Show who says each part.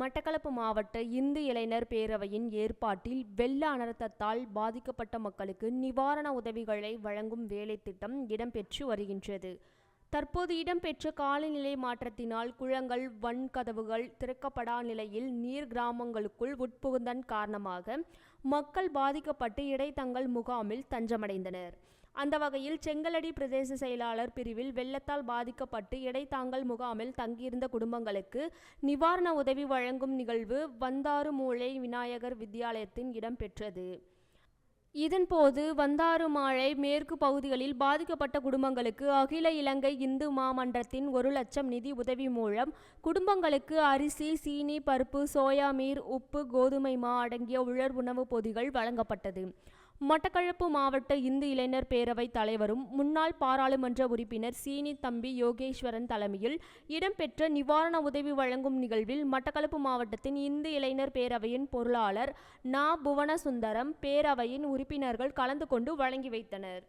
Speaker 1: மட்டக்களப்பு மாவட்ட இந்து இளைஞர் பேரவையின் ஏற்பாட்டில் வெள்ள அனர்த்தத்தால் பாதிக்கப்பட்ட மக்களுக்கு நிவாரண உதவிகளை வழங்கும் வேலைத்திட்டம் இடம்பெற்று வருகின்றது. தற்போது இடம்பெற்ற காலநிலை மாற்றத்தினால் குளங்கள், வன்கதவுகள் திறக்கப்படா நிலையில் நீர் கிராமங்களுக்குள் உட்புகுந்தன் காரணமாக மக்கள் பாதிக்கப்பட்டு இடைத்தங்கல் முகாமில் தஞ்சமடைந்தனர். அந்த வகையில் செங்கலடி பிரதேச செயலாளர் பிரிவில் வெள்ளத்தால் பாதிக்கப்பட்டு இடைத்தாங்கல் முகாமில் தங்கியிருந்த குடும்பங்களுக்கு நிவாரண உதவி வழங்கும் நிகழ்வு வந்தாறுமூலை விநாயகர் வித்தியாலயத்தில் இடம்பெற்றது. இதன்போது வந்தாறுமாழை மேற்கு பகுதிகளில் பாதிக்கப்பட்ட குடும்பங்களுக்கு அகில இலங்கை இந்து மாமன்றத்தின் 1 லட்சம் நிதி உதவி மூலம் குடும்பங்களுக்கு அரிசி, சீனி, பருப்பு, சோயா மீர், உப்பு, கோதுமை மா அடங்கிய உலர் உணவுப் பொதிகள் வழங்கப்பட்டது. மட்டக்களப்பு மாவட்ட இந்து இளைஞர் பேரவை தலைவரும் முன்னாள் பாராளுமன்ற உறுப்பினர் சீனி தம்பி யோகேஸ்வரன் தலைமையில் இடம்பெற்ற நிவாரண உதவி வழங்கும் நிகழ்வில் மட்டக்களப்பு மாவட்டத்தின் இந்து இளைஞர் பேரவையின் பொருளாளர் நா. புவனசுந்தரம், பேரவையின் உறுப்பினர்கள் கலந்து கொண்டு வழங்கி வைத்தனர்.